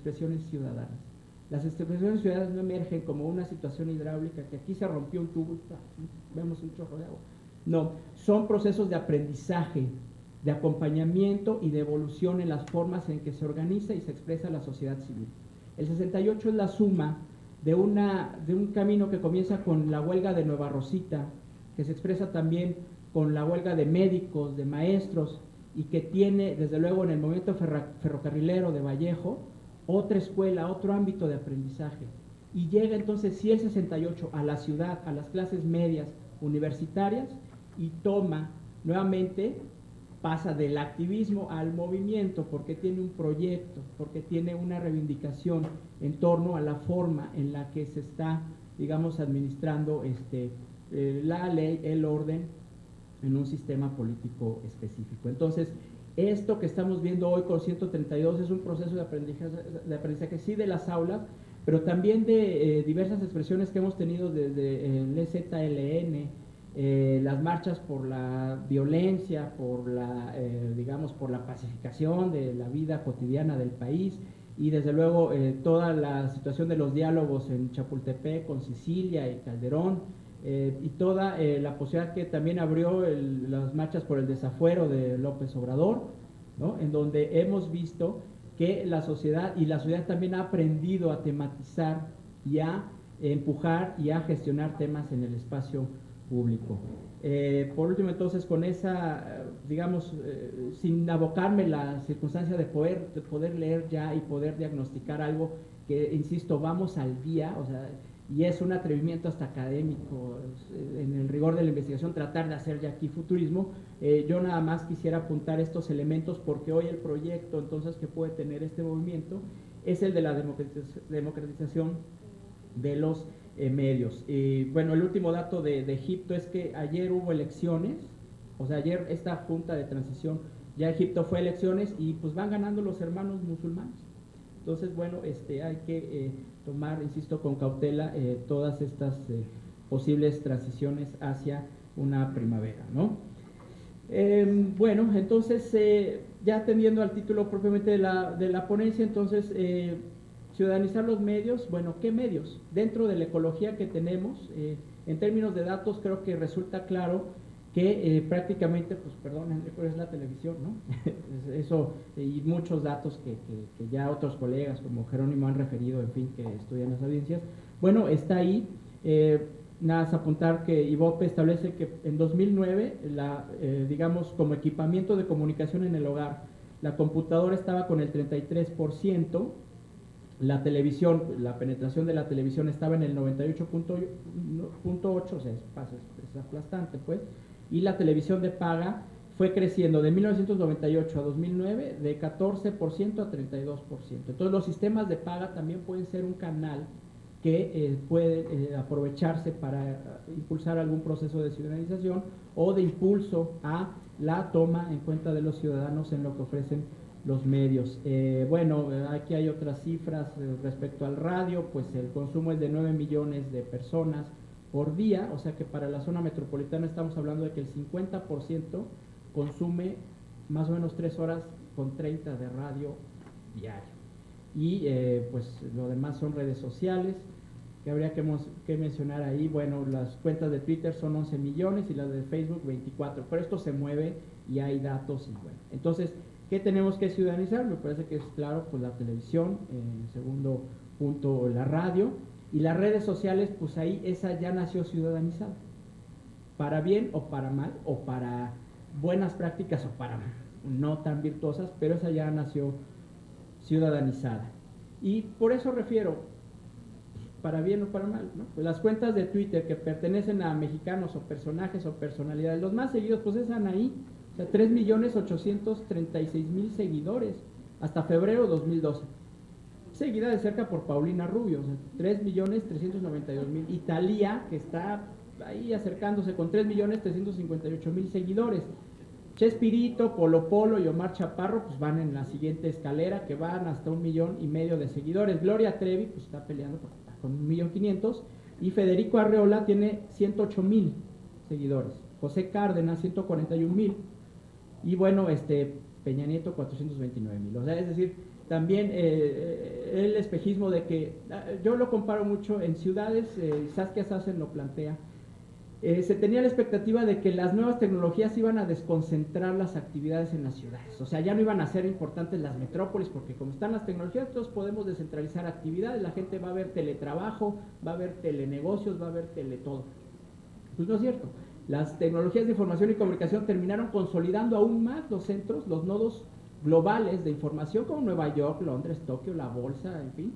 expresiones ciudadanas. Las expresiones ciudadanas no emergen como una situación hidráulica, que aquí se rompió un tubo, vemos un chorro de agua. No, son procesos de aprendizaje, de acompañamiento y de evolución en las formas en que se organiza y se expresa la sociedad civil. El 68 es la suma de un camino que comienza con la huelga de Nueva Rosita, que se expresa también con la huelga de médicos, de maestros, y que tiene, desde luego, en el movimiento ferrocarrilero de Vallejo, otra escuela, otro ámbito de aprendizaje. Y llega entonces, sí, el 68 a la ciudad, a las clases medias universitarias, y toma nuevamente, pasa del activismo al movimiento, porque tiene un proyecto, porque tiene una reivindicación en torno a la forma en la que se está, digamos, administrando la ley, el orden, en un sistema político específico. Entonces, esto que estamos viendo hoy con 132 es un proceso de aprendizaje sí de las aulas, pero también de diversas expresiones que hemos tenido desde el EZLN, las marchas por la violencia, por la, digamos, por la pacificación de la vida cotidiana del país, y desde luego toda la situación de los diálogos en Chapultepec con Sicilia y Calderón, y toda la posibilidad que también abrió las marchas por el desafuero de López Obrador, ¿no? En donde hemos visto que la sociedad también ha aprendido a tematizar y a empujar y a gestionar temas en el espacio público. Por último, entonces, con esa, digamos, sin abocarme la circunstancia de poder leer ya y poder diagnosticar algo que, insisto, vamos al día, o sea, y es un atrevimiento hasta académico, en el rigor de la investigación, tratar de hacer ya aquí futurismo. Yo nada más quisiera apuntar estos elementos, porque hoy el proyecto entonces que puede tener este movimiento es el de la democratización de los medios. Bueno, el último dato de Egipto es que ayer hubo elecciones, o sea, ayer esta junta de transición, ya Egipto fue a elecciones y pues van ganando los hermanos musulmanes. Entonces, bueno, hay que tomar, insisto, con cautela todas estas posibles transiciones hacia una primavera, ¿no? Bueno, entonces, ya atendiendo al título propiamente de la ponencia, entonces, ciudadanizar los medios. Bueno, ¿qué medios? Dentro de la ecología que tenemos, en términos de datos, creo que resulta claro que prácticamente, pues perdón, es la televisión, ¿no? Eso, y muchos datos que ya otros colegas como Jerónimo han referido, en fin, que estudian las audiencias. Bueno, está ahí. Nada más apuntar que IVOPE establece que en 2009, digamos, como equipamiento de comunicación en el hogar, la computadora estaba con el 33%, la televisión, la penetración de la televisión estaba en el 98.8, o sea, es aplastante, pues, y la televisión de paga fue creciendo de 1998 a 2009 de 14% a 32%. Entonces, los sistemas de paga también pueden ser un canal que puede aprovecharse para impulsar algún proceso de ciudadanización o de impulso a la toma en cuenta de los ciudadanos en lo que ofrecen los medios. Bueno, aquí hay otras cifras respecto al radio, pues el consumo es de 9 millones de personas por día, o sea que para la zona metropolitana estamos hablando de que el 50% consume más o menos 3 horas con 30 de radio diario. Y pues lo demás son redes sociales, que habría que mencionar ahí. Bueno, las cuentas de Twitter son 11 millones y las de Facebook 24, pero esto se mueve y hay datos. Y bueno, entonces, ¿qué tenemos que ciudadanizar? Me parece que es claro, pues la televisión, en segundo punto la radio, y las redes sociales, pues ahí esa ya nació ciudadanizada, para bien o para mal, o para buenas prácticas o para no tan virtuosas, pero esa ya nació ciudadanizada. Y por eso refiero, para bien o para mal, ¿no? Pues las cuentas de Twitter que pertenecen a mexicanos o personajes o personalidades, los más seguidos, pues es Anaí, o sea, 3.836.000 seguidores hasta febrero de 2012. Seguida de cerca por Paulina Rubio, o sea, 3.392.000. Y Thalía, que está ahí acercándose con 3.358.000 seguidores. Chespirito, Polo Polo y Omar Chaparro pues van en la siguiente escalera, que van hasta 1,5 millones de seguidores. Gloria Trevi pues está peleando con 1.500.000, y Federico Arreola tiene 108.000 seguidores. José Cárdenas 141.000, y bueno, Peña Nieto 429.000. O sea, es decir, también el espejismo de que, yo lo comparo mucho en ciudades, Saskia Sassen lo plantea, se tenía la expectativa de que las nuevas tecnologías iban a desconcentrar las actividades en las ciudades, o sea, ya no iban a ser importantes las metrópolis, porque como están las tecnologías, todos podemos descentralizar actividades, la gente va a ver teletrabajo, va a ver telenegocios, va a ver todo. Pues no es cierto, las tecnologías de información y comunicación terminaron consolidando aún más los centros, los nodos globales de información como Nueva York, Londres, Tokio, la bolsa, en fin,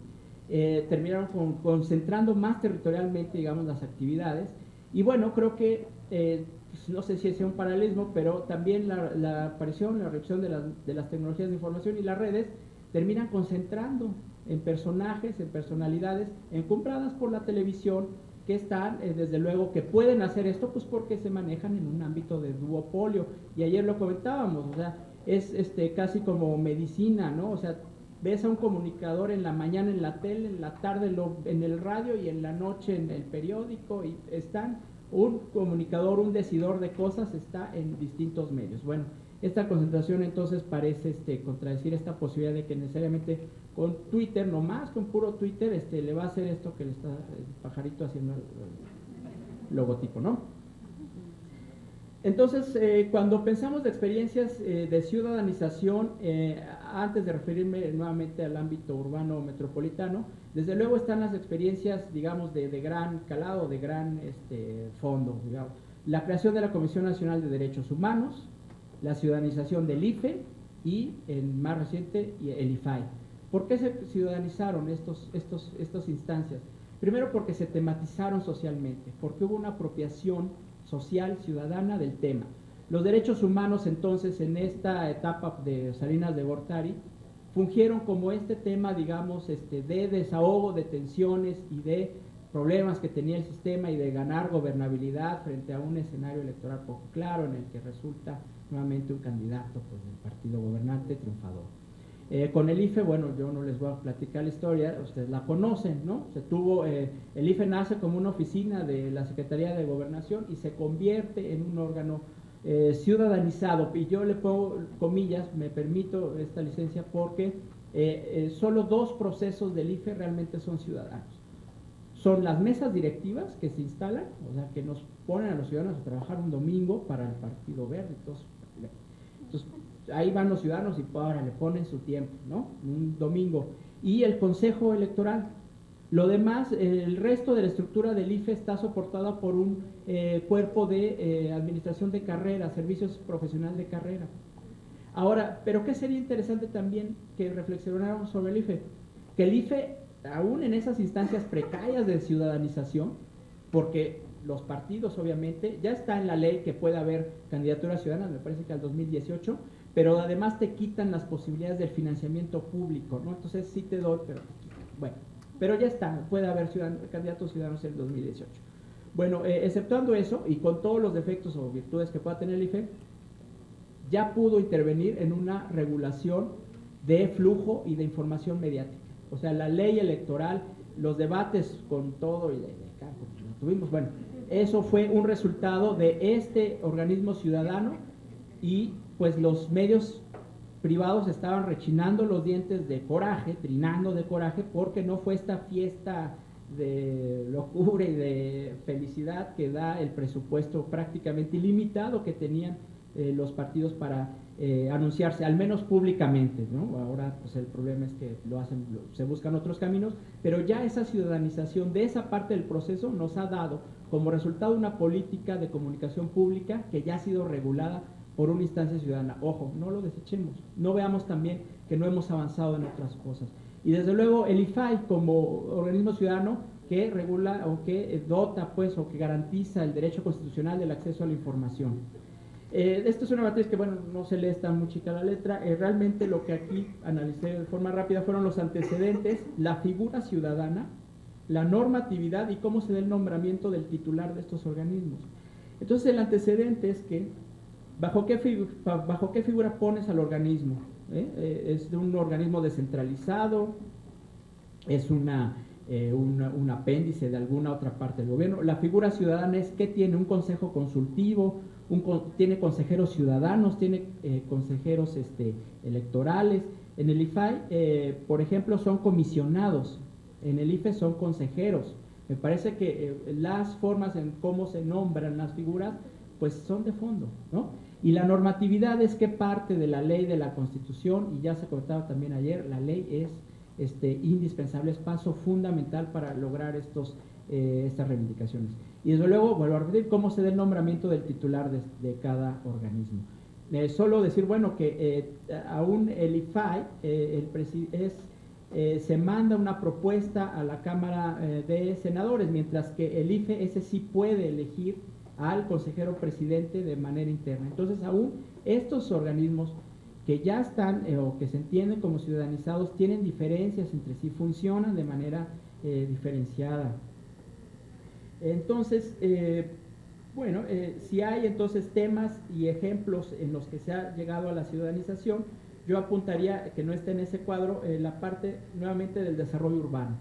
terminaron concentrando más territorialmente, digamos, las actividades. Y bueno, creo que, pues no sé si sea un paralelismo, pero también la aparición, la reducción de las tecnologías de información y las redes terminan concentrando en personajes, en personalidades, compradas por la televisión, que están, desde luego, que pueden hacer esto, pues porque se manejan en un ámbito de duopolio. Y ayer lo comentábamos, o sea, es casi como medicina, ¿no? O sea, ves a un comunicador en la mañana en la tele, en la tarde en el radio y en la noche en el periódico, y un comunicador, un decidor de cosas está en distintos medios. Bueno, esta concentración entonces parece contradecir esta posibilidad de que necesariamente con Twitter, nomás con puro Twitter, le va a hacer esto que le está el pajarito haciendo el logotipo, ¿no? Entonces, cuando pensamos de experiencias de ciudadanización, antes de referirme nuevamente al ámbito urbano o metropolitano, desde luego están las experiencias, digamos, de gran calado, de gran fondo, digamos. La creación de la Comisión Nacional de Derechos Humanos, la ciudadanización del IFE y, el más reciente, el IFAI. ¿Por qué se ciudadanizaron estas instancias? Primero porque se tematizaron socialmente, porque hubo una apropiación social, ciudadana del tema. Los derechos humanos entonces en esta etapa de Salinas de Gortari fungieron como tema, digamos, de desahogo de tensiones y de problemas que tenía el sistema y de ganar gobernabilidad frente a un escenario electoral poco claro en el que resulta nuevamente un candidato pues, del partido gobernante triunfador. Con el IFE, bueno, yo no les voy a platicar la historia, ustedes la conocen, ¿no? El IFE nace como una oficina de la Secretaría de Gobernación y se convierte en un órgano ciudadanizado, y yo le pongo comillas, me permito esta licencia porque solo 2 procesos del IFE realmente son ciudadanos. Son las mesas directivas que se instalan, o sea, que nos ponen a los ciudadanos a trabajar un domingo para el Partido Verde, entonces ahí van los ciudadanos y ahora le ponen su tiempo, ¿no? Un domingo. Y el Consejo Electoral. Lo demás, el resto de la estructura del IFE está soportada por un cuerpo de administración de carrera, servicios profesionales de carrera. Ahora, ¿pero qué sería interesante también que reflexionáramos sobre el IFE? Que el IFE, aún en esas instancias precarias de ciudadanización, porque los partidos obviamente, ya está en la ley que puede haber candidaturas ciudadanas, me parece que al 2018, pero además te quitan las posibilidades del financiamiento público, ¿no? Entonces sí te doy, pero bueno, pero ya está, puede haber candidatos ciudadanos en el 2018. Bueno, exceptuando eso, y con todos los defectos o virtudes que pueda tener el IFE, ya pudo intervenir en una regulación de flujo y de información mediática. O sea, la ley electoral, los debates con todo, y lo tuvimos, bueno, eso fue un resultado de este organismo ciudadano, y pues los medios privados estaban rechinando los dientes de coraje, trinando de coraje, porque no fue esta fiesta de locura y de felicidad que da el presupuesto prácticamente ilimitado que tenían los partidos para anunciarse, al menos públicamente, ¿no? Ahora pues el problema es que se buscan otros caminos, pero ya esa ciudadanización de esa parte del proceso nos ha dado como resultado una política de comunicación pública que ya ha sido regulada por una instancia ciudadana. Ojo, no lo desechemos, no veamos también que no hemos avanzado en otras cosas. Y desde luego el IFAI como organismo ciudadano que regula o que dota pues o que garantiza el derecho constitucional del acceso a la información. Esto es una matriz que, bueno, no se lee tan muy chica la letra. Realmente lo que aquí analicé de forma rápida fueron los antecedentes, la figura ciudadana, la normatividad y cómo se da el nombramiento del titular de estos organismos. Entonces el antecedente es que ¿bajo qué figura pones al organismo? ¿Es de un organismo descentralizado? ¿Es un apéndice de alguna otra parte del gobierno? La figura ciudadana es que tiene un consejo consultivo, tiene consejeros ciudadanos, tiene consejeros electorales, En el IFAI, por ejemplo, son comisionados, en el IFE son consejeros. Me parece que las formas en cómo se nombran las figuras, pues son de fondo, ¿no? Y la normatividad es que parte de la ley, de la Constitución, y ya se comentaba también ayer, la ley es indispensable, es paso fundamental para lograr estas reivindicaciones. Y desde luego, vuelvo a repetir, cómo se da el nombramiento del titular de cada organismo. Solo decir, bueno, que aún el IFAI se manda una propuesta a la Cámara de Senadores, mientras que el IFE ese sí puede elegir al consejero presidente de manera interna. Entonces, aún estos organismos que ya están o que se entienden como ciudadanizados tienen diferencias entre sí, funcionan de manera diferenciada. Entonces, bueno, si hay entonces temas y ejemplos en los que se ha llegado a la ciudadanización, yo apuntaría que no esté en ese cuadro la parte nuevamente del desarrollo urbano.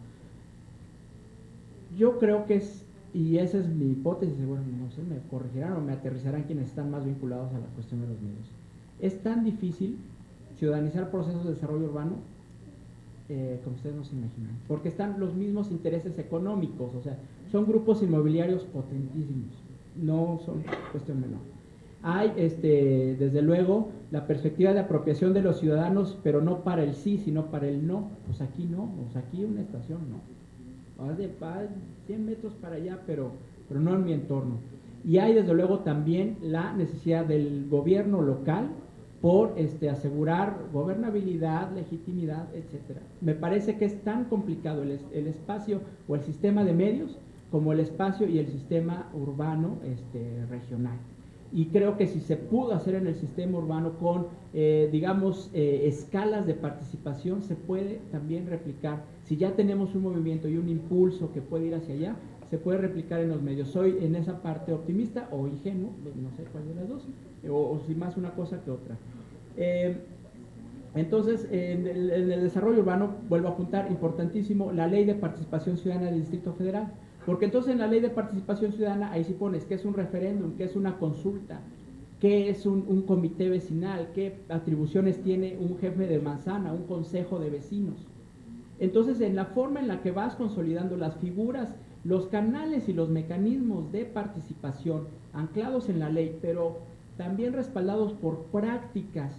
Yo creo que es, y esa es mi hipótesis, bueno, no sé, me corregirán o me aterrizarán quienes están más vinculados a la cuestión de los medios. Es tan difícil ciudadanizar procesos de desarrollo urbano como ustedes no se imaginan, porque están los mismos intereses económicos, o sea, son grupos inmobiliarios potentísimos, no son cuestión menor. Hay, desde luego, la perspectiva de apropiación de los ciudadanos, pero no para el sí, sino para el no. Pues aquí no, pues aquí una estación no. Va 100 metros para allá, pero no en mi entorno. Y hay, desde luego, también la necesidad del gobierno local por asegurar gobernabilidad, legitimidad, etcétera. Me parece que es tan complicado el espacio o el sistema de medios como el espacio y el sistema urbano regional. Y creo que si se pudo hacer en el sistema urbano con, digamos, escalas de participación, se puede también replicar. Si ya tenemos un movimiento y un impulso que puede ir hacia allá, se puede replicar en los medios. Soy en esa parte optimista o ingenuo, no sé cuál de las dos, o si más una cosa que otra. Entonces, en el desarrollo urbano, vuelvo a apuntar, importantísimo, la ley de participación ciudadana del Distrito Federal. Porque entonces en la ley de participación ciudadana, ahí sí pones qué es un referéndum, qué es una consulta, qué es un comité vecinal, qué atribuciones tiene un jefe de manzana, un consejo de vecinos. Entonces, en la forma en la que vas consolidando las figuras, los canales y los mecanismos de participación anclados en la ley, pero también respaldados por prácticas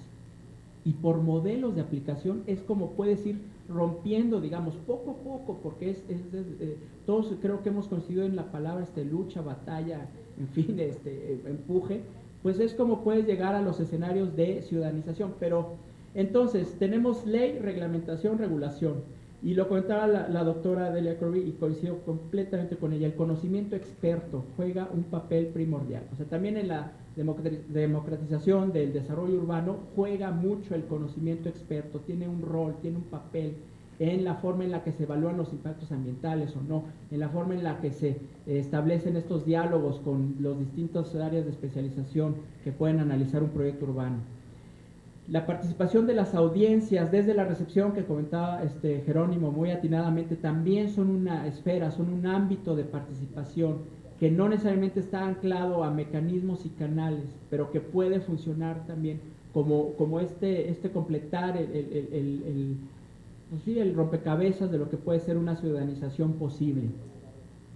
y por modelos de aplicación, es como puedes ir rompiendo, digamos, poco a poco, porque todos creo que hemos coincidido en la palabra lucha, batalla, en fin, empuje, pues es como puedes llegar a los escenarios de ciudadanización. Pero entonces tenemos ley, reglamentación, regulación, y lo comentaba la doctora Delia Corby y coincido completamente con ella, el conocimiento experto juega un papel primordial. O sea, también en la democratización del desarrollo urbano juega mucho el conocimiento experto, tiene un rol, tiene un papel en la forma en la que se evalúan los impactos ambientales o no, en la forma en la que se establecen estos diálogos con los distintas áreas de especialización que pueden analizar un proyecto urbano. La participación de las audiencias desde la recepción que comentaba Jerónimo muy atinadamente, también son una esfera, son un ámbito de participación que no necesariamente está anclado a mecanismos y canales, pero que puede funcionar también como completar el rompecabezas de lo que puede ser una ciudadanización posible.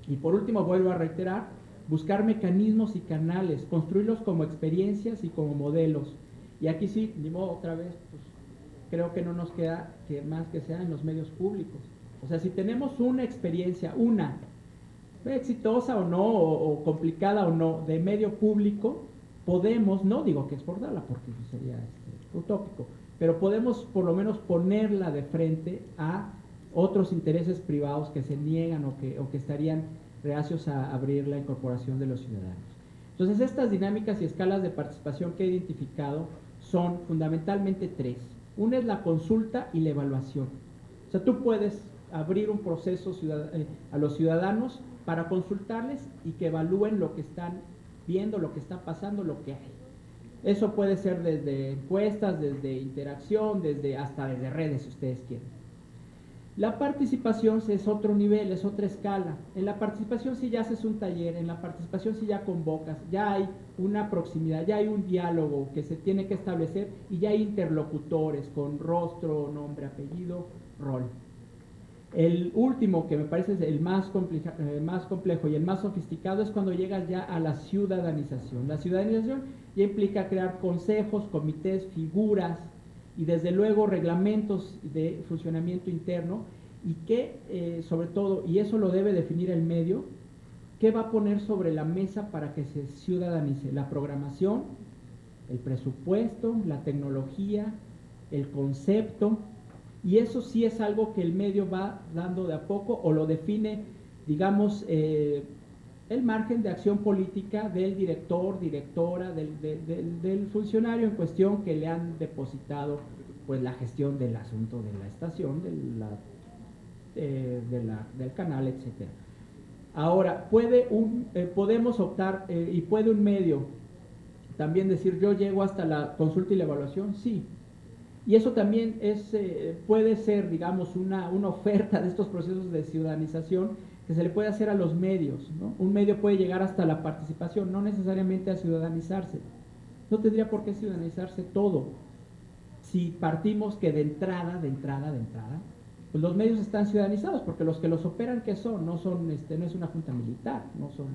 Y por último, vuelvo a reiterar, buscar mecanismos y canales, construirlos como experiencias y como modelos. Y aquí sí, ni modo, otra vez, pues creo que no nos queda que más que sea en los medios públicos. O sea, si tenemos una experiencia, exitosa o no, o complicada o no, de medio público, podemos, no digo que exportarla porque sería utópico, pero podemos por lo menos ponerla de frente a otros intereses privados que se niegan o que estarían reacios a abrir la incorporación de los ciudadanos. Entonces, estas dinámicas y escalas de participación que he identificado son fundamentalmente tres. Una es la consulta y la evaluación. O sea, tú puedes abrir un proceso a los ciudadanos para consultarles y que evalúen lo que están viendo, lo que está pasando, lo que hay. Eso puede ser desde encuestas, desde interacción, hasta desde redes, si ustedes quieren. La participación es otro nivel, es otra escala. En la participación sí ya haces un taller, en la participación sí ya convocas, ya hay una proximidad, ya hay un diálogo que se tiene que establecer y ya hay interlocutores con rostro, nombre, apellido, rol. El último, que me parece es el más complejo y el más sofisticado, es cuando llegas ya a la ciudadanización. La ciudadanización ya implica crear consejos, comités, figuras y desde luego reglamentos de funcionamiento interno y que, sobre todo, y eso lo debe definir el medio, ¿qué va a poner sobre la mesa para que se ciudadanice? La programación, el presupuesto, la tecnología, el concepto, y eso sí es algo que el medio va dando de a poco o lo define, digamos, el margen de acción política del director, directora, del funcionario en cuestión que le han depositado pues la gestión del asunto de la estación, del canal, etcétera. Ahora, podemos optar y puede un medio también decir yo llego hasta la consulta y la evaluación, sí. Y eso también puede ser, digamos, una oferta de estos procesos de ciudadanización que se le puede hacer a los medios, ¿no? Un medio puede llegar hasta la participación, no necesariamente a ciudadanizarse. No tendría por qué ciudadanizarse todo. Si partimos que de entrada, pues los medios están ciudadanizados, porque los que los operan, ¿qué son? No son, no es una junta militar, no son,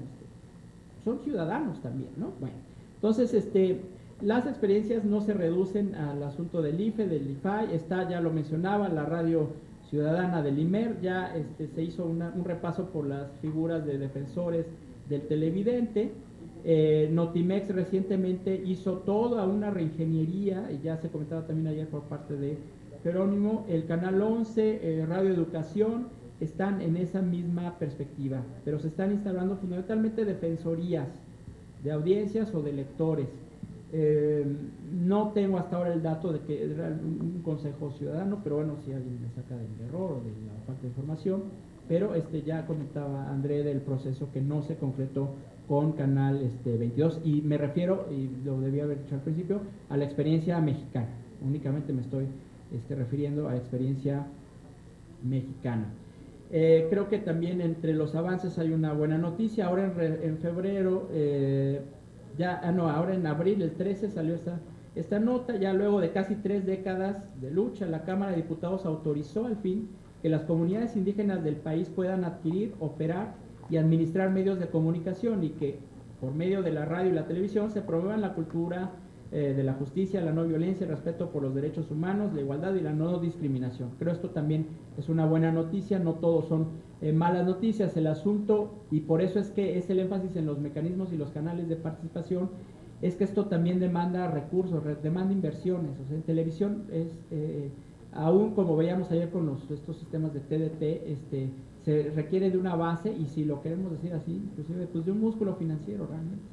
son ciudadanos también, ¿no? Bueno, entonces, las experiencias no se reducen al asunto del IFE, del IFAI, ya lo mencionaba, la radio ciudadana del IMER, ya se hizo un repaso por las figuras de defensores del televidente. Notimex recientemente hizo toda una reingeniería, y ya se comentaba también ayer por parte de Jerónimo. El Canal 11, Radio Educación, están en esa misma perspectiva, pero se están instalando fundamentalmente defensorías de audiencias o de lectores. No tengo hasta ahora el dato de que era un consejo ciudadano, pero bueno, si alguien me saca del error o de la falta de información, pero ya comentaba André del proceso que no se concretó con Canal 22, y me refiero, y lo debía haber dicho al principio, a la experiencia mexicana. Únicamente me estoy refiriendo a la experiencia mexicana. Creo que también entre los avances hay una buena noticia. Ahora en febrero, ahora en abril, el 13, salió esta nota. Ya luego de casi 3 décadas de lucha, la Cámara de Diputados autorizó al fin que las comunidades indígenas del país puedan adquirir, operar y administrar medios de comunicación, y que por medio de la radio y la televisión se promuevan la cultura de la justicia, la no violencia, el respeto por los derechos humanos, la igualdad y la no discriminación. Creo esto también es una buena noticia, no todos son malas noticias. El asunto, y por eso es que es el énfasis en los mecanismos y los canales de participación, es que esto también demanda recursos, demanda inversiones. O sea, en televisión aún como veíamos ayer con estos sistemas de TDT, se requiere de una base, y si lo queremos decir así, inclusive pues de un músculo financiero realmente.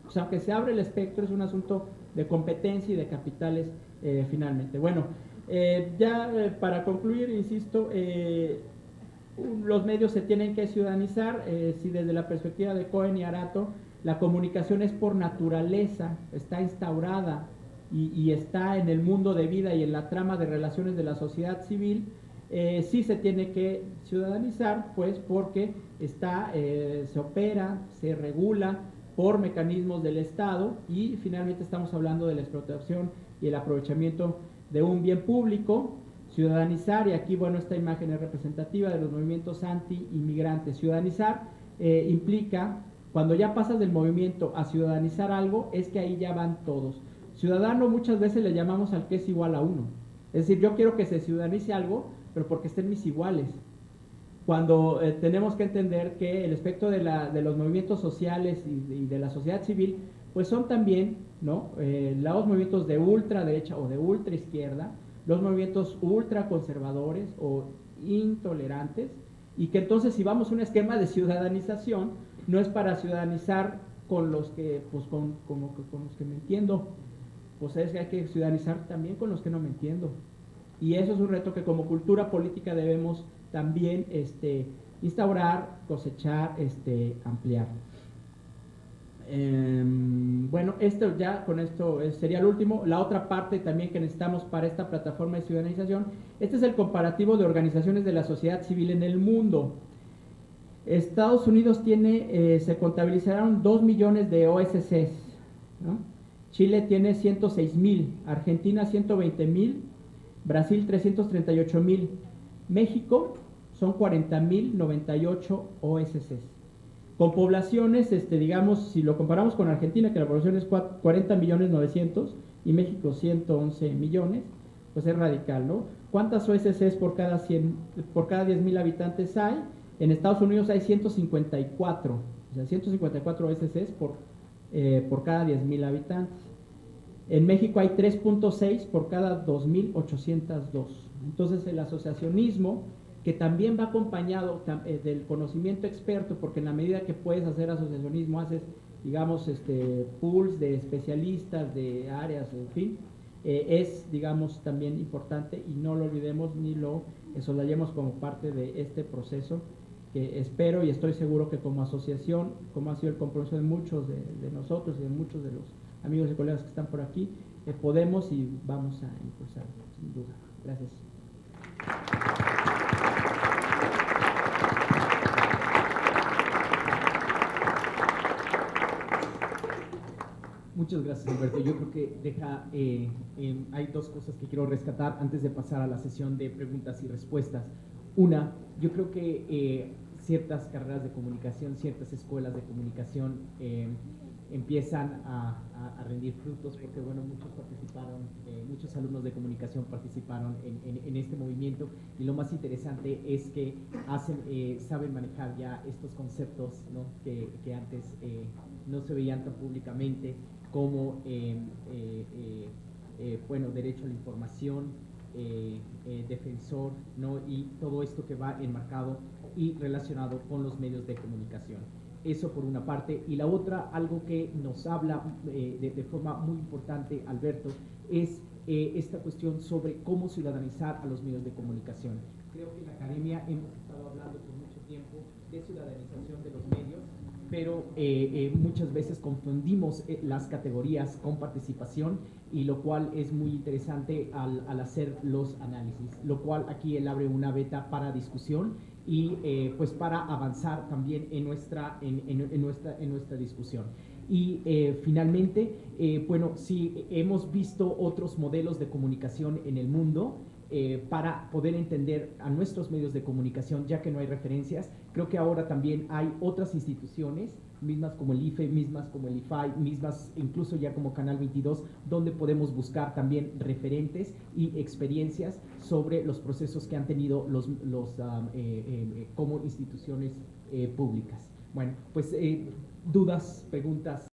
O sea, aunque se abre el espectro, es un asunto de competencia y de capitales finalmente. Bueno, para concluir, insisto, los medios se tienen que ciudadanizar. Si desde la perspectiva de Cohen y Arato, la comunicación es por naturaleza, está instaurada y está en el mundo de vida y en la trama de relaciones de la sociedad civil, sí se tiene que ciudadanizar, pues porque se opera, se regula por mecanismos del Estado, y finalmente estamos hablando de la explotación y el aprovechamiento de un bien público. Ciudadanizar, y aquí bueno, esta imagen es representativa de los movimientos anti-inmigrantes. Ciudadanizar implica, cuando ya pasas del movimiento a ciudadanizar algo, es que ahí ya van todos. Ciudadano muchas veces le llamamos al que es igual a uno. Es decir, yo quiero que se ciudadanice algo, pero porque estén mis iguales. Cuando tenemos que entender que el espectro de los movimientos sociales y de la sociedad civil, pues son también, ¿no?, los movimientos de ultraderecha o de ultraizquierda, los movimientos ultraconservadores o intolerantes, y que entonces si vamos a un esquema de ciudadanización, no es para ciudadanizar con los que, pues con los que me entiendo, pues es que hay que ciudadanizar también con los que no me entiendo. Y eso es un reto que como cultura política debemos también instaurar, cosechar, ampliar. Bueno, esto ya con esto sería el último. La otra parte también que necesitamos para esta plataforma de ciudadanización, este es el comparativo de organizaciones de la sociedad civil en el mundo. Estados Unidos tiene, se contabilizaron 2 millones de OSCs, ¿no? Chile tiene 106,000, Argentina 120,000, Brasil 338,000, México son 40,098 OSCs. Con poblaciones, digamos, si lo comparamos con Argentina, que la población es 40,900,000 y México 111 millones, pues es radical, ¿no? ¿Cuántas OSCs por cada 10,000 habitantes hay? En Estados Unidos hay 154, o sea, 154 OSCs por cada 10,000 habitantes. En México hay 3.6 por cada 2,802. Entonces el asociacionismo, que también va acompañado del conocimiento experto, porque en la medida que puedes hacer asociacionismo, haces, digamos, pools de especialistas, de áreas, en fin, es, digamos, también importante y no lo olvidemos ni lo soslayemos como parte de este proceso que espero y estoy seguro que como asociación, como ha sido el compromiso de muchos de nosotros y de muchos de los amigos y colegas que están por aquí, podemos y vamos a impulsar, sin duda. Gracias. Muchas gracias, Alberto. Yo creo que hay dos cosas que quiero rescatar antes de pasar a la sesión de preguntas y respuestas. Una, yo creo que ciertas carreras de comunicación, ciertas escuelas de comunicación empiezan a rendir frutos porque, bueno, muchos alumnos de comunicación participaron en este movimiento y lo más interesante es que saben manejar ya estos conceptos, ¿no? que antes no se veían tan públicamente, como bueno, derecho a la información, defensor, ¿no? Y todo esto que va enmarcado y relacionado con los medios de comunicación. Eso por una parte. Y la otra, algo que nos habla de forma muy importante, Alberto, es esta cuestión sobre cómo ciudadanizar a los medios de comunicación. Creo que en la academia hemos estado hablando por mucho tiempo de ciudadanización de los medios, pero muchas veces confundimos las categorías con participación, y lo cual es muy interesante al hacer los análisis, lo cual aquí él abre una beta para discusión y pues para avanzar también en nuestra discusión. Y finalmente, bueno, sí hemos visto otros modelos de comunicación en el mundo, para poder entender a nuestros medios de comunicación, ya que no hay referencias. Creo que ahora también hay otras instituciones, mismas como el IFE, mismas como el IFAI, mismas incluso ya como Canal 22, donde podemos buscar también referentes y experiencias sobre los procesos que han tenido como instituciones públicas. Bueno, pues dudas, preguntas.